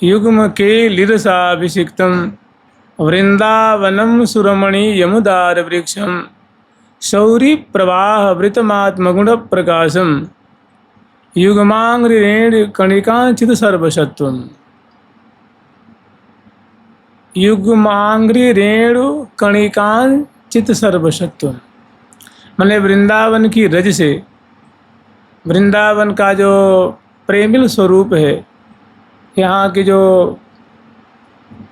युग्म के लिरसाभिषिक्तं वृंदावनम सुरमणि यमुदार वृक्षम शौरी प्रवाह वृतमात्मगुण प्रकाशम युग्मांग्रेण कणिकांचित सर्वसत्वम। युग्मांग्री रेणु कणिकांचित सर्वसत्वम, मैंने वृंदावन की रज से, वृंदावन का जो प्रेमिल स्वरूप है, यहाँ की जो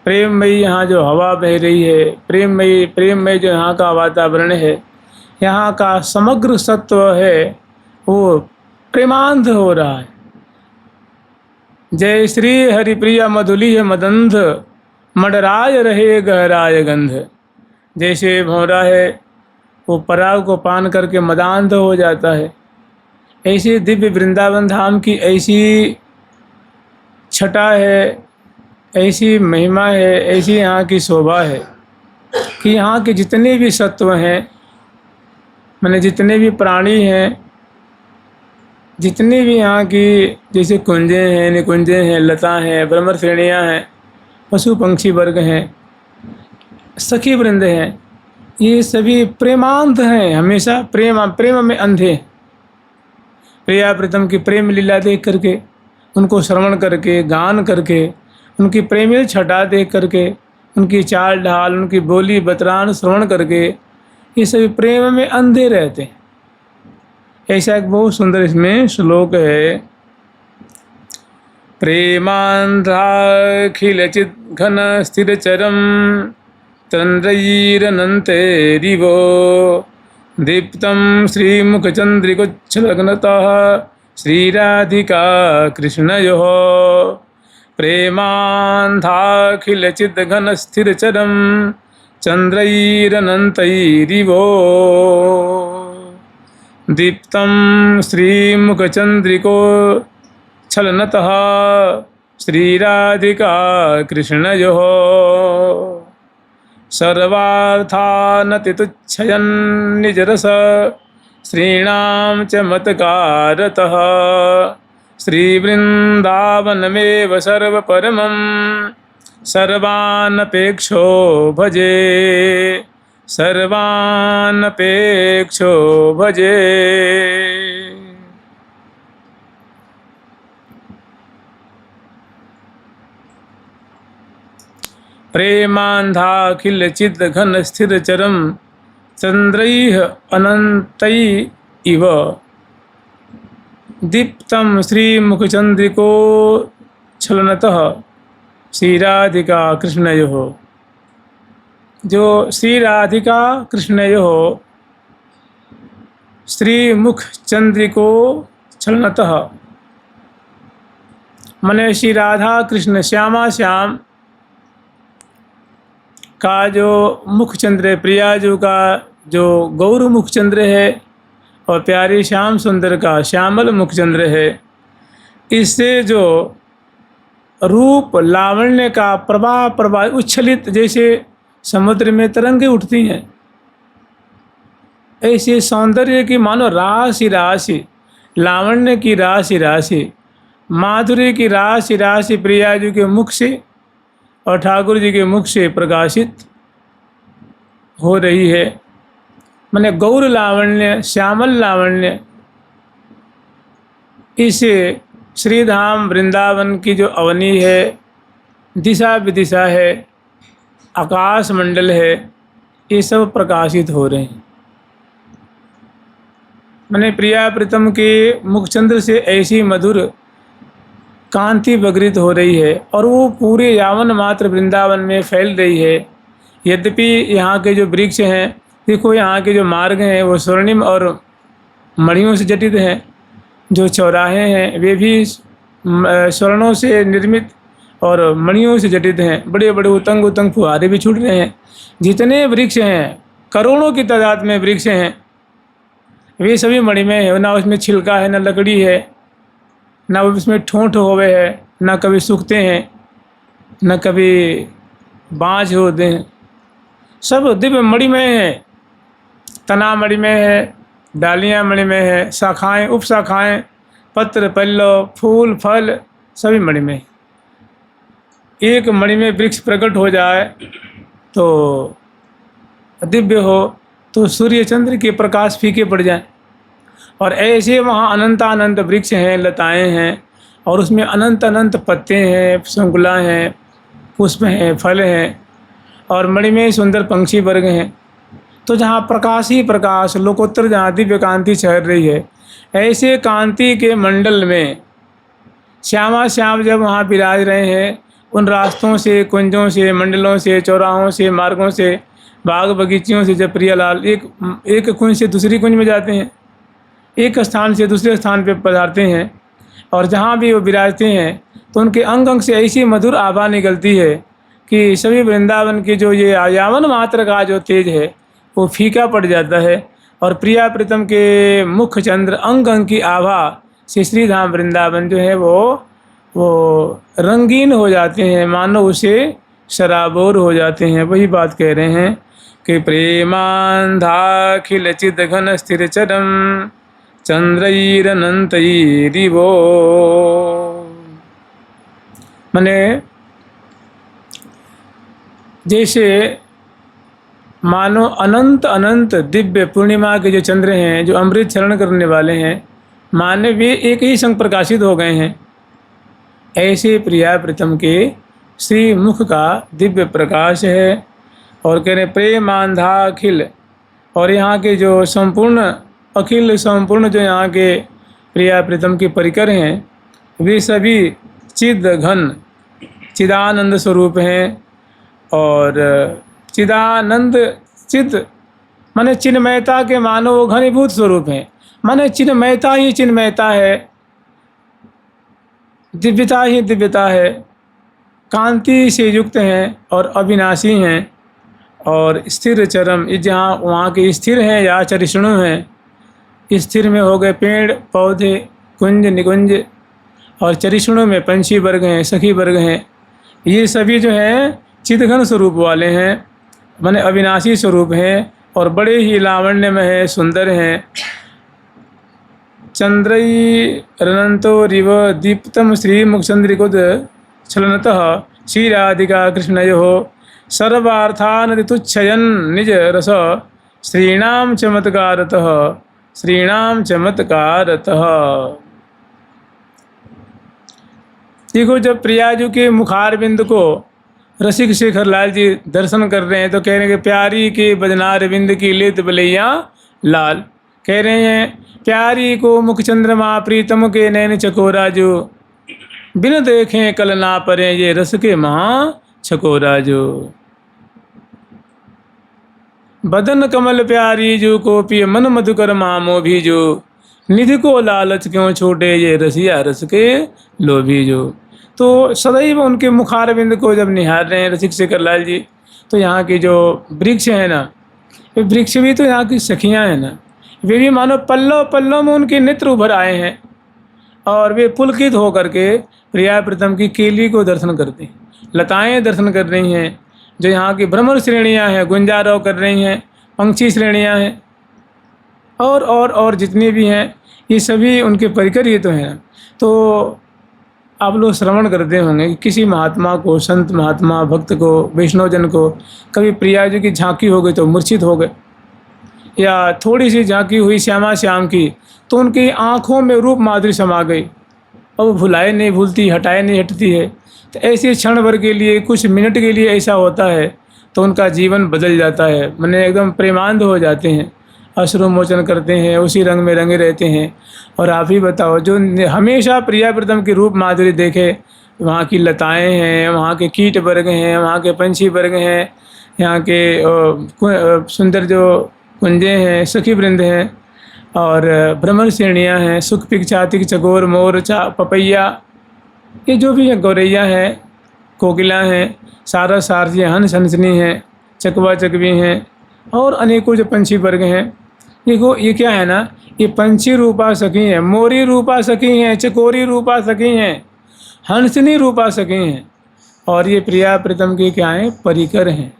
प्रेममयी यहाँ जो हवा बह रही है, प्रेममयी जो यहाँ का वातावरण है, यहाँ का समग्र सत्व है, वो प्रेमांध हो रहा है। जय श्री हरिप्रिया मधुली मदंध मडराय रहे गहराय गंध। जैसे भौरा है वो पराग को पान करके मदांध हो जाता है, ऐसे दिव्य वृंदावन धाम की ऐसी छटा है, ऐसी महिमा है, ऐसी यहाँ की शोभा है कि यहाँ के जितने भी सत्व हैं, मैंने जितने भी प्राणी हैं, जितने भी यहाँ की जैसे कुंजें हैं, निकुंजें हैं, लता हैं, भ्रमर श्रेणियाँ हैं, पशु पंक्षी वर्ग हैं, सखी वृंद हैं, ये सभी प्रेमांत हैं, हमेशा प्रेम में अंधे। प्रिया प्रीतम की प्रेम लीला देख करके, उनको श्रवण करके, गान करके, उनकी प्रेमी छटा देख करके, उनकी चाल ढाल, उनकी बोली बतरान श्रवण करके, ये सभी प्रेम में अंधे रहते हैं। ऐसा एक बहुत सुंदर इसमें श्लोक है। प्रेमांधाखिलचित घन स्थिर चरम तंद्रयीरनंते रिवो दीप्तं श्रीमुखचंद्रिकोच्छलग्नतः श्रीराधिका कृष्णयोः। प्रेमांधाखिलचित घन स्थिर चरम चंद्रैरनन्तैरिवो दीप्तं श्रीमुखचंद्रिको छलनतः श्रीराधिका कृष्णयोः। सर्वार्थानतितुच्छयन् निजरस श्रीणां च मतकारतः श्रीवृन्दावनमेव सर्वपरमं सर्वानपेक्षो भजे, सर्वानपेक्षो भजे। प्रेमांधाखिलचिद घन स्थिर चरम चंद्रैः अनन्तै इव दीप्तं श्रीमुखचंद्रिको छलनतः श्रीराधिका कृष्णयोः। जो श्री राधिका कृष्णयोः श्रीमुख चंद्रिको छलनतः, मने श्री राधा कृष्ण श्यामा श्याम का जो मुख चंद्र है, प्रियाजू का जो गौर मुख चंद्र है और प्यारे श्याम सुंदर का श्यामल मुख चंद्र है, इससे जो रूप लावण्य का प्रवाह उच्छलित, जैसे समुद्र में तरंगें उठती हैं, ऐसे सौंदर्य की मानो राशि राशि, लावण्य की राशि राशि, माधुर्य की राशि राशि प्रियाजू के मुख से और ठाकुर जी के मुख से प्रकाशित हो रही है। मैंने गौर लावण्य, श्यामल लावण्य, इसे श्रीधाम वृंदावन की जो अवनी है, दिशा विदिशा है, आकाश मंडल है, ये सब प्रकाशित हो रहे हैं। मैंने प्रिया प्रीतम के मुखचंद्र से ऐसी मधुर कांति बगरित हो रही है और वो पूरे यावन मात्र वृंदावन में फैल रही है। यद्यपि यहाँ के जो वृक्ष हैं, देखो यहाँ के जो मार्ग हैं वो स्वर्णिम और मणियों से जटित हैं, जो चौराहे हैं वे भी स्वर्णों से निर्मित और मणियों से जटित हैं। बड़े बड़े उतंग उतंग फुहारे भी छूट रहे हैं। जितने वृक्ष हैं, करोड़ों की तादाद में वृक्ष हैं, वे सभी मणिमय है। ना उसमें छिलका है, ना लकड़ी है, ना उसमें ठोंठ होवे है, ना कभी सूखते हैं, ना कभी बाँझ होते हैं। सब दिव्य मणिमय है। तना मणिमय है, डालियाँ मणिमय है, शाखाएँ उपशाखाएँ, पत्र पल्लव फूल फल सभी मणिमय। एक मणि में वृक्ष प्रकट हो जाए तो दिव्य हो, तो सूर्य चंद्र के प्रकाश फीके पड़ जाए। और ऐसे वहाँ अनंत अनंत वृक्ष हैं, लताएं हैं, और उसमें अनंत अनंत पत्ते हैं, शंकुला हैं, पुष्प हैं, फल हैं, और मणि में सुंदर पंछी वर्ग हैं। तो जहाँ प्रकाश ही प्रकाश, लोकोत्तर जहाँ दिव्य कांति छहर रही है, ऐसे कांति के मंडल में श्यामा श्याम जब वहाँ विराज रहे हैं, उन रास्तों से, कुंजों से, मंडलों से, चौराहों से, मार्गों से, बाग बगीचियों से जब प्रियालाल एक कुंज से दूसरी कुंज में जाते हैं, एक स्थान से दूसरे स्थान पर पधारते हैं, और जहाँ भी वो विराजते हैं तो उनके अंग अंग से ऐसी मधुर आभा निकलती है कि सभी वृंदावन की जो ये आयावन मात्र का जो तेज है वो फीका पड़ जाता है। और प्रिया प्रीतम के मुख चंद्र अंग अंग की आभा से श्रीधाम वृंदावन जो है वो रंगीन हो जाते हैं, मानो उसे शराबोर हो जाते हैं। वही बात कह रहे हैं कि प्रेमांधाखिल चिद घन स्थिर चरम चंद्रैरनंतैरिवो। माने जैसे मानो अनंत अनंत दिव्य पूर्णिमा के जो चंद्र हैं, जो अमृत चरण करने वाले हैं, माने वे एक ही संग प्रकाशित हो गए हैं, ऐसे प्रिया प्रीतम के श्री मुख का दिव्य प्रकाश है। और कह रहे प्रेमांधा अखिल, और यहाँ के जो संपूर्ण अखिल संपूर्ण जो यहाँ के प्रिया प्रीतम के परिकर हैं, वे सभी चिद घन चिदानंद स्वरूप हैं। और चिदानंद चिद माने चिन्मयता के मानो वो घनीभूत स्वरूप हैं, माने चिन्मयता ही चिन्मयता है, दिव्यता ही दिव्यता है, कांति से युक्त हैं और अविनाशी हैं। और स्थिर चरम, जहाँ वहाँ के स्थिर हैं या चरिष्णु हैं, स्थिर में हो गए पेड़ पौधे कुंज निकुंज, और चरिष्णु में पंछी वर्ग हैं, सखी वर्ग हैं, ये सभी जो हैं चिदघन स्वरूप वाले हैं, माने अविनाशी स्वरूप हैं और बड़े ही लावण्य में है, सुंदर हैं। चंद्रैरनंतो रिव दीप्तम श्री मुखचंद्रिकुद छलनतः क्षीराधिका कृष्णयोः सर्वार्थान ऋतुच्छयन निज रस श्रीणाम चमत्कारतः श्रीणाम चमत्कारतः। देखो, जब प्रियाजू के मुखारविंद को रसिक शेखर लाल जी दर्शन कर रहे हैं तो कह रहे हैं कि प्यारी के बदनार विंद की लेत बलैया लाल। कह रहे हैं प्यारी को मुख चंद्रमा प्रीतम के नैन चकोरा जो बिन देखें कल ना परे ये रस के महा छकोरा जो। बदन कमल प्यारी जो को पिय मन मधुकर मामो भी जो निधि को लालच क्यों छोटे ये रसिया रस के लोभी जो। तो सदैव उनके मुखारविंद को जब निहार रहे हैं रसिक शेखर लाल जी, तो यहाँ की जो वृक्ष है ना, वे वृक्ष भी तो यहाँ की सखियाँ हैं ना, वे भी मानो पल्लव पल्लव में उनके नेत्र उभर आए हैं और वे पुलकित होकर के प्रिया प्रीतम की केली को दर्शन करते हैं, लताएं दर्शन कर रही हैं, जो यहाँ की भ्रमर श्रेणियाँ हैं गुंजारव कर रही हैं, पंक्षी श्रेणियाँ हैं और जितनी भी हैं ये सभी उनके परिकर ही तो हैं ना। तो आप लोग श्रवण करते होंगे कि किसी महात्मा को, संत महात्मा भक्त को, वैष्णवजन को कभी प्रिया जी की झांकी हो गई तो मूर्छित हो गए, या थोड़ी सी झांकी हुई श्यामा श्याम की तो उनकी आँखों में रूप माधुरी समा गई और वो भुलाए नहीं भूलती, हटाए नहीं हटती है। तो ऐसे क्षण भर के लिए, कुछ मिनट के लिए ऐसा होता है तो उनका जीवन बदल जाता है, माने एकदम प्रेमांध हो जाते हैं, अश्रु मोचन करते हैं, उसी रंग में रंगे रहते हैं। और आप ही बताओ, जो हमेशा प्रिया प्रीतम की रूप माधुरी देखे, वहाँ की लताएं हैं, वहाँ के कीट वर्ग हैं, वहाँ के पंछी वर्ग हैं, यहाँ के सुंदर जो कुंजे हैं, सखी वृंद हैं और भ्रमर श्रेणियाँ हैं, सुख पिक चातिक चकोर मोर पपैया, ये जो भी है, गौरैया हैं, कोकिला हैं, सारा सारजी हंस हंसनी हैं, चकवा चकवी हैं और अनेकों जो पंछी वर्ग हैं। देखो ये क्या है ना, ये पंछी रूपा सखी हैं, मोरी रूपा सखी हैं, चकोरी रूपा सखी हैं, हंसनी रूपा सखी हैं, और ये प्रिया प्रीतम के क्या हैं, परिकर हैं।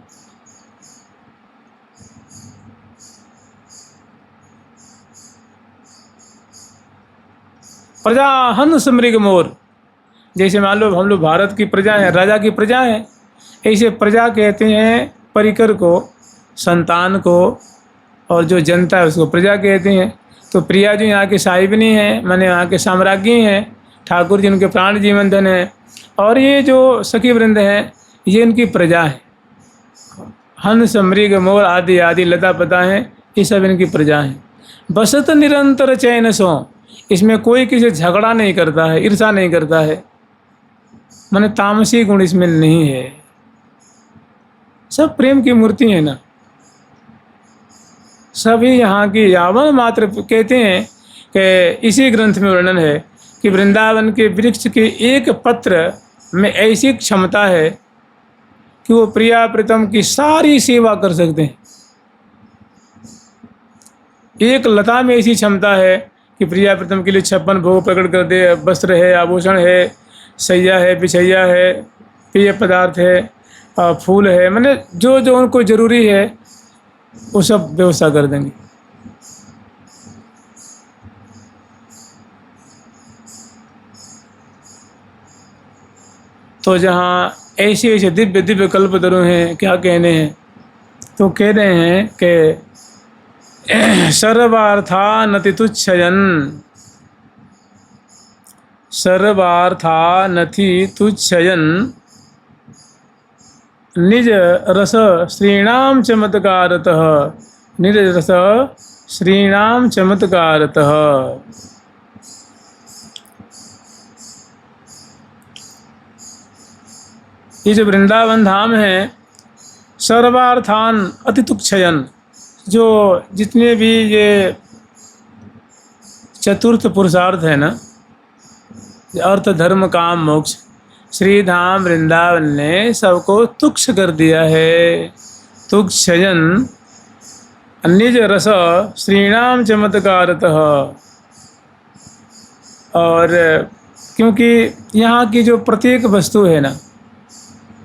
प्रजा हंस मृग मोर, जैसे मान लो हम लोग भारत की प्रजा हैं, राजा की प्रजा हैं, ऐसे प्रजा कहते हैं परिकर को, संतान को, और जो जनता है उसको प्रजा कहते हैं। तो प्रिया जी यहाँ के साहिबनी हैं, माने यहाँ के साम्राज्ञी हैं, ठाकुर जी उनके प्राण जीवन धन हैं, और ये जो सखी वृंद हैं ये इनकी प्रजा है। हंस मृग मोर आदि आदि लता पता हैं, ये सब इनकी प्रजा हैं। बसत निरंतर चैन सो, इसमें कोई किसी झगड़ा नहीं करता है, ईर्षा नहीं करता है, माने तामसी गुण इसमें नहीं है, सब प्रेम की मूर्ति है ना। सभी यहाँ की यावन मात्र कहते हैं कि इसी ग्रंथ में वर्णन है कि वृंदावन के वृक्ष के एक पत्र में ऐसी क्षमता है कि वो प्रिया प्रीतम की सारी सेवा कर सकते हैं। एक लता में ऐसी क्षमता है कि प्रिया प्रीतम के लिए 56 भोग प्रकट कर दे, वस्त्र है, आभूषण है, सैया है, बिछैया है, पेय पदार्थ है, फूल है, माने जो जो उनको जरूरी है वो सब व्यवस्था कर देंगे। तो जहाँ ऐसे ऐसे दिव्य दिव्य कल्पतरु हैं, क्या कहने हैं, तो कह रहे हैं कि सर्वार्थानति तुच्छयन, सर्वार्थानति तुच्छयन निज रस श्रीणाम चमत्कारतः, निज रस श्रीणाम चमत्कारतः। ये जो वृंदावन धाम है, सर्वार्थान अति तुच्छयन, जो जितने भी ये चतुर्थ पुरुषार्थ है ना, अर्थ धर्म काम मोक्ष, श्री धाम वृंदावन ने सबको तुक्ष कर दिया है। तुक्षयन निज रस श्रीणाम चमत्कारतः। और क्योंकि यहाँ की जो प्रत्येक वस्तु है ना,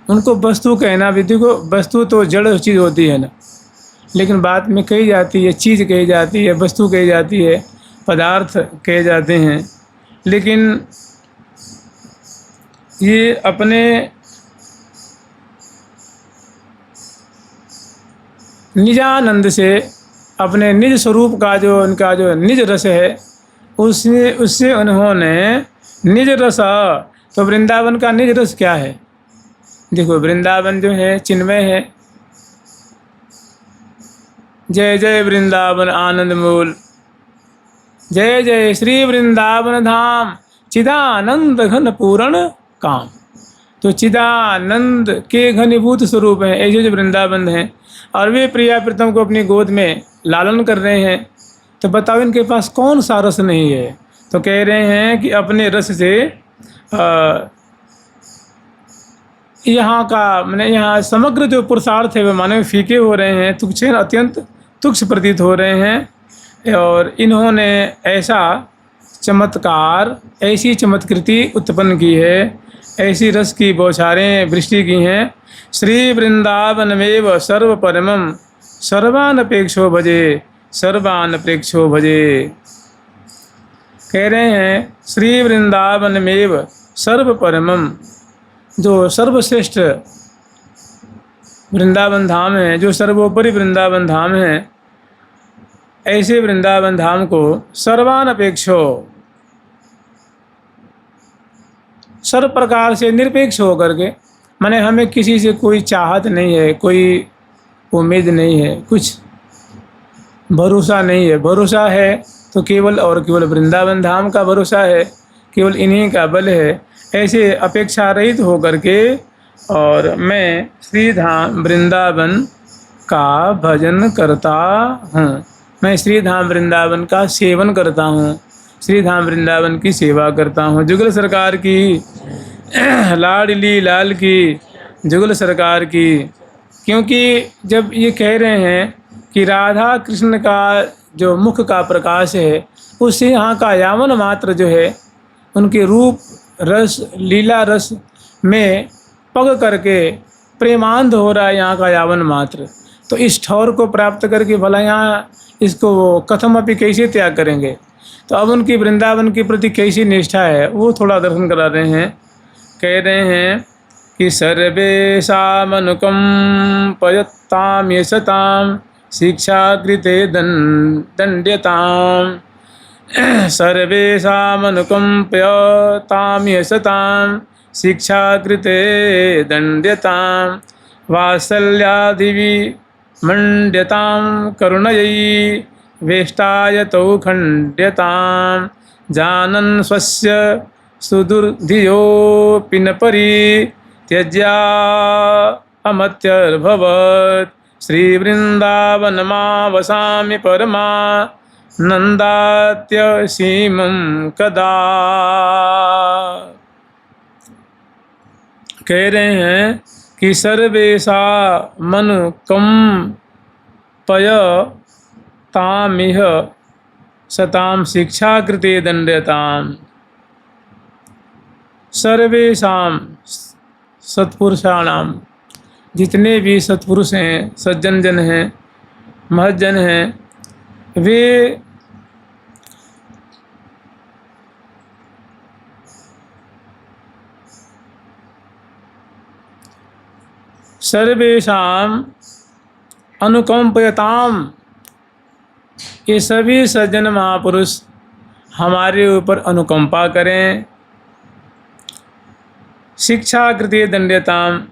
उनको वस्तु कहना भी, देखो वस्तु तो जड़ चीज़ होती है ना, लेकिन बात में कही जाती है, चीज़ कही जाती है, वस्तु कही जाती है, पदार्थ कहे जाते हैं, लेकिन ये अपने निजानंद से, अपने निज स्वरूप का जो उनका जो निज रस है, उससे उन्होंने निज रस, तो वृंदावन का निज रस क्या है? देखो वृंदावन जो है चिन्मय है। जय जय वृंदावन आनंद मूल, जय जय श्री वृंदावन धाम, चिदानंद घन पूर्ण काम। तो चिदानंद के घनीभूत स्वरूप हैं ऐसे जो वृंदावन हैं, और वे प्रिया प्रीतम को अपनी गोद में लालन कर रहे हैं। तो बताओ इनके पास कौन सा रस नहीं है? तो कह रहे हैं कि अपने रस से यहाँ का मैंने यहाँ समग्र जो पुरुषार्थ है वे मानव फीके हो रहे हैं, तुच्छ अत्यंत तुच्छ प्रतीत हो रहे हैं। और इन्होंने ऐसा चमत्कार, ऐसी चमत्कृति उत्पन्न की है, ऐसी रस की बौछारें वृष्टि की हैं। श्री वृंदावनमेव सर्व परमम सर्वानपेक्षो भजे, सर्वानपेक्षो भजे। कह रहे हैं श्री वृंदावनमेव सर्व परमम, जो सर्वश्रेष्ठ वृंदावन धाम है, जो सर्वोपरि वृंदावन धाम है, ऐसे वृंदावन धाम को सर्वानपेक्षो, सर्व प्रकार से निरपेक्ष होकर के, माने हमें किसी से कोई चाहत नहीं है, कोई उम्मीद नहीं है, कुछ भरोसा नहीं है। भरोसा है तो केवल और केवल वृंदावन धाम का भरोसा है, केवल इन्हीं का बल है। ऐसे अपेक्षा रहित होकर के और मैं श्री धाम वृंदावन का भजन करता हूँ, मैं श्री धाम वृंदावन का सेवन करता हूँ, श्री धाम वृंदावन की सेवा करता हूँ। जुगल सरकार की, लाडली लाल की, जुगल सरकार की। क्योंकि जब ये कह रहे हैं कि राधा कृष्ण का जो मुख का प्रकाश है, उससे यहाँ का यावन मात्र जो है, उनके रूप रस लीला रस में पग करके प्रेमांध हो रहा है यहाँ का यावन मात्र। तो इस ठौर को प्राप्त करके भला यहाँ इसको कथम अपि कैसे त्याग करेंगे? तो अब उनकी वृंदावन के प्रति कैसी निष्ठा है वो थोड़ा दर्शन करा रहे हैं। कह रहे हैं कि सर्वेषामनुकंपयतां यशतां शिक्षाकृते दण्ड्यताम् सर्वेषामनुकंपयतां यशतां शिक्षाकृते दण्ड्यतां वात्सल्यादिविमण्ड्यतां करुणयै वेष्टायतौ खण्ड्यतां जानन् स्वस्य सुदुर्धियोऽपि न परित्यज्या अमत्यर्भवत् श्रीवृन्दावनमावसामि परमानन्दात्यसीमं कदा। कह रहे हैं कि सर्वेषा मनुकंपयतामिह सतां शिक्षाकृते दण्ड्यताम्। सर्वेषां सत्पुरुषाणाम, जितने भी सत्पुरुष हैं, सज्जन जन हैं, महज्जन हैं, वे सर्वेषां अनुकंपयताम, ये सभी सज्जन महापुरुष हमारे ऊपर अनुकंपा करें। शिक्षा कृते दण्ड्यताम,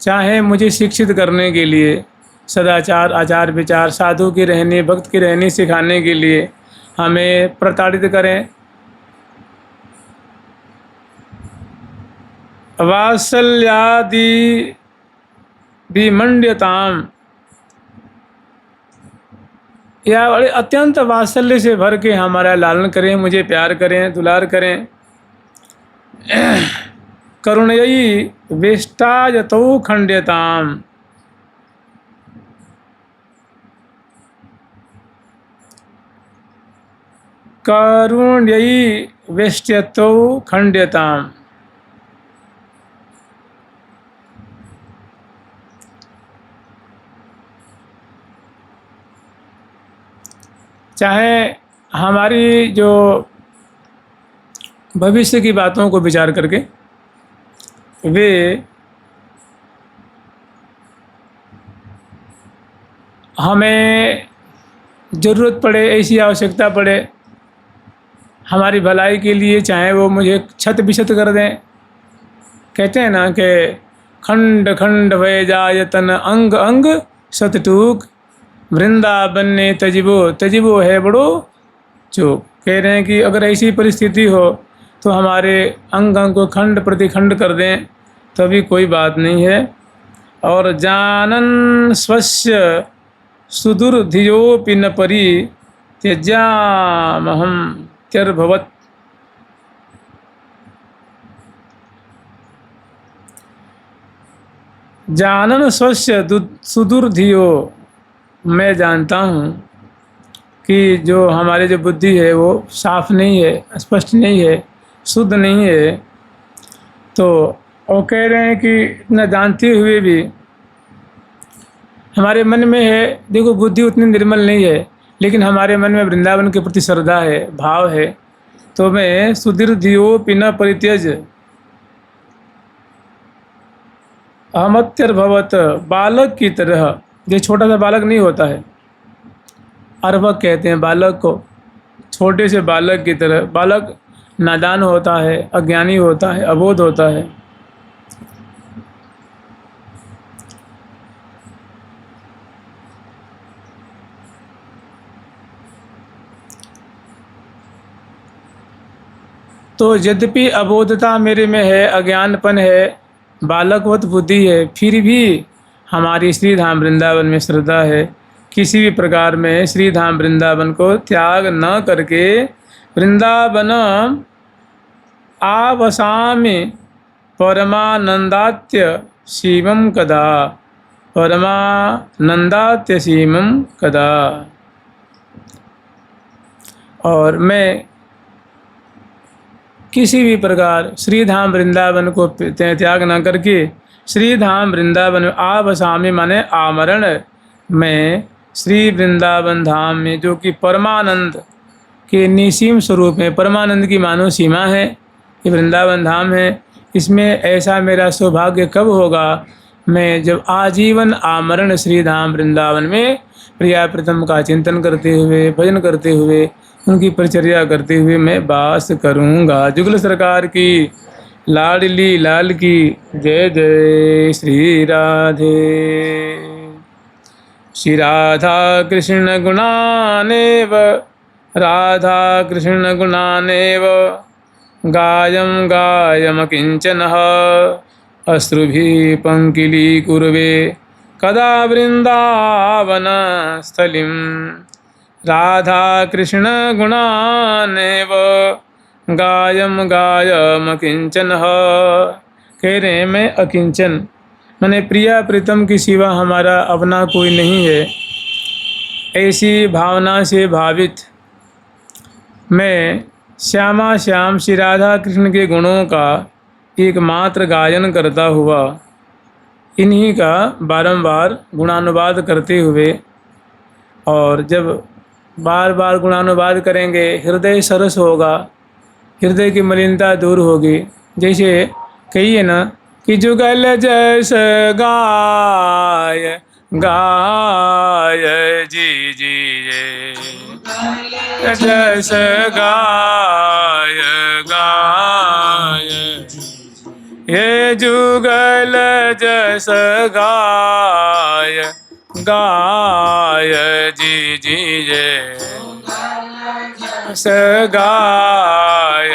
चाहे मुझे शिक्षित करने के लिए, सदाचार आचार विचार साधु की रहनी भक्त की रहनी सिखाने के लिए हमें प्रताड़ित करें। वात्सल्यादि विमण्ड्यताम, या बड़े अत्यंत वात्सल्य से भर के हमारा लालन करें, मुझे प्यार करें, दुलार करें। करुणयी वेष्टायतौ खण्ड्यताम्, करुणयी वेष्ट्यतौ खण्ड्यताम्। चाहे हमारी जो भविष्य की बातों को विचार करके वे हमें ज़रूरत पड़े, ऐसी आवश्यकता पड़े हमारी भलाई के लिए, चाहे वो मुझे छत बिछत कर दें। कहते हैं ना कि खंड खंड भय जाय तन अंग अंग सतटूक, वृंदावन ने तजिबो तजिबो है बड़ो चूक। कह रहे हैं कि अगर ऐसी परिस्थिति हो तो हमारे अंग अंग को खंड प्रतिखंड कर दें तो भी कोई बात नहीं है। और जानन स्वस्य सुदुर्धियोऽपि न परित्यज्यामहं त्यर्भवत्। जानन स्वस्य सुदुर्धियो, मैं जानता हूँ कि जो हमारे जो बुद्धि है वो साफ नहीं है, स्पष्ट नहीं है, शुद्ध नहीं है। तो वो कह रहे हैं कि इतना जानते हुए भी हमारे मन में है, देखो बुद्धि उतनी निर्मल नहीं है लेकिन हमारे मन में वृंदावन के प्रति श्रद्धा है, भाव है। तो मैं सुदीर्घोऽपि न परित्यज अहमत्यर्भवत, बालक की तरह, जो छोटा सा बालक नहीं होता है, अर्भक कहते हैं बालक को, छोटे से बालक की तरह। बालक नादान होता है, अज्ञानी होता है, अबोध होता है। तो यद्यपि अबोधता मेरे में है, अज्ञानपन है, बालकवत बुद्धि है, फिर भी हमारी श्री धाम वृंदावन में श्रद्धा है। किसी भी प्रकार में श्री धाम वृंदावन को त्याग न करके वृंदावन आवसामि परमानंदात्य शिवम कदा, परमानंदात्य शिवम कदा। और मैं किसी भी प्रकार श्री धाम वृंदावन को त्याग न करके श्री धाम वृंदावन में आवसामि माने आमरण, मैं श्री वृंदावन धाम में जो कि परमानंद के निसीम स्वरूप है, परमानंद की मानो सीमा है, ये वृंदावन धाम है, इसमें ऐसा मेरा सौभाग्य कब होगा, मैं जब आजीवन आमरण श्री धाम वृंदावन में प्रिया प्रीतम का चिंतन करते हुए, भजन करते हुए, उनकी परिचर्या करते हुए मैं वास करूँगा। जुगल सरकार की लाडली लाल की जय जय। श्री राधे। श्री राधा कृष्ण गुणानेव, राधा कृष्ण गुणानेव, गायं गायम किंचनः, अश्रुभिः पंकिलीकुर्वे कदा वृंदावन स्थलीं। राधा कृष्ण गुणानेव, गायम गायम किंचनः। कह रहे हैं मैं अकिंचन, मैंने प्रिया प्रीतम की सिवा हमारा अपना कोई नहीं है, ऐसी भावना से भावित मैं श्यामा श्याम श्री राधा कृष्ण के गुणों का एकमात्र गायन करता हुआ, इन्हीं का बारंबार गुणानुवाद करते हुए, और जब बार बार गुणानुवाद करेंगे हृदय सरस होगा, हृदय की मलिनता दूर होगी। जैसे कहिए ना कि जुगल जैस गाय गाय जी जी जैस गाय गाय, ये जुगल जैस गाय गाय जी जी जैस गाय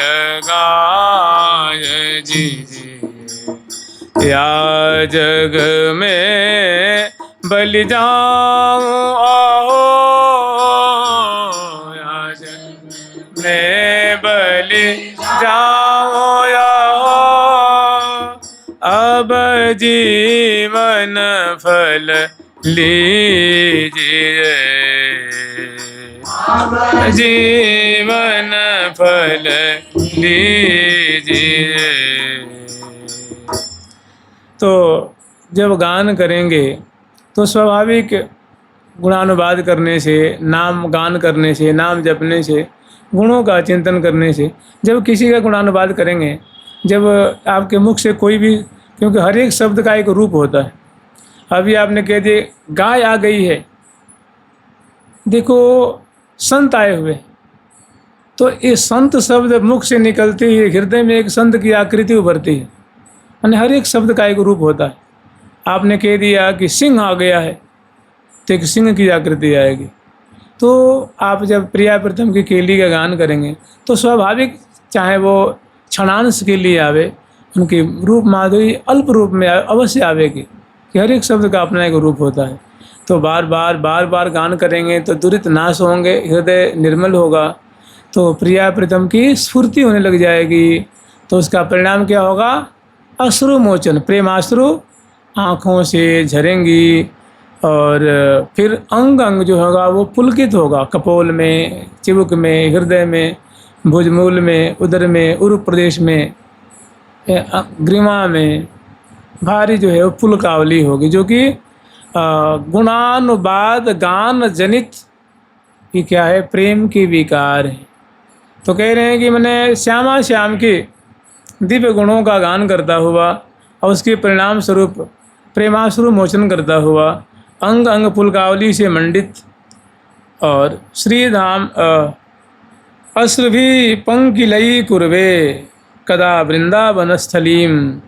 गाय जी जी। या जग में बलि जाऊं आहो, या जग में बलि जाऊं आहो, अब जीवन फल लीजिए, जीवन फल लीजिए। तो जब गान करेंगे तो स्वाभाविक गुणानुवाद करने से, नाम गान करने से, नाम जपने से, गुणों का चिंतन करने से, जब किसी का गुणानुवाद करेंगे, जब आपके मुख से कोई भी, क्योंकि हर एक शब्द का एक रूप होता है। अभी आपने कह दिए गाय आ गई है, देखो संत आए हुए, तो ये संत शब्द मुख से निकलते ही हृदय में एक संत की आकृति उभरती है, यानी हर एक शब्द का एक रूप होता है। आपने कह दिया कि सिंह आ गया है, तो एक सिंह की आकृति आएगी। तो आप जब प्रिया प्रीतम की केली का गान करेंगे तो स्वाभाविक, चाहे वो क्षणांश के लिए आवे, उनकी रूप माधुरी अल्प रूप में अवश्य आवेगी, कि हर एक शब्द का अपना एक रूप होता है। तो बार बार गान करेंगे तो दुरित नाश होंगे, हृदय निर्मल होगा, तो प्रिया प्रीतम की स्फूर्ति होने लग जाएगी। तो उसका परिणाम क्या होगा? अश्रु मोचन, प्रेमाश्रु आँखों से झरेंगी, और फिर अंग अंग जो होगा वो पुलकित होगा, कपोल में, चिबुक में, हृदय में, भुजमूल में, उदर में, उरु प्रदेश में, ग्रीवा में भारी जो है वो पुलकावली होगी, जो कि गुणानुवाद गान जनित ये क्या है? प्रेम की विकार है। तो कह रहे हैं कि मैंने श्यामा श्याम के दिव्य गुणों का गान करता हुआ और उसके परिणाम स्वरूप प्रेमाश्रु मोचन करता हुआ, अंग अंग पुलकावली से मंडित, और श्रीधाम अश्रुभि पंकिलई कुर्वे कदा वृंदावन स्थलीम।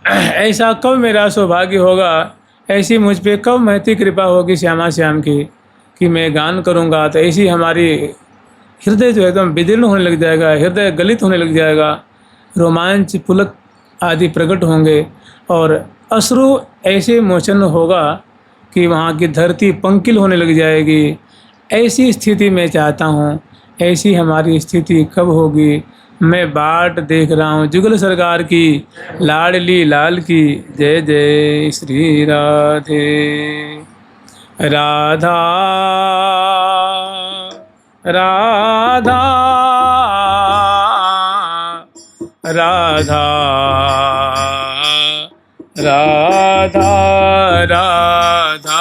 ऐसा कब मेरा सौभाग्य होगा, ऐसी मुझ पे कब महती कृपा होगी श्यामा श्याम की, कि मैं गान करूँगा। तो ऐसी हमारी हृदय जो है एकदम विदीर्ण होने लग जाएगा, हृदय गलित होने लग जाएगा, रोमांच पुलक आदि प्रकट होंगे, और अश्रु ऐसे मोचन होगा कि वहाँ की धरती पंकिल होने लग जाएगी। ऐसी स्थिति मैं चाहता हूँ, ऐसी हमारी स्थिति कब होगी, मैं बाट देख रहा हूँ। जुगल सरकार की लाडली लाल की जय जय। श्री राधे। राधा राधा राधा राधा राधा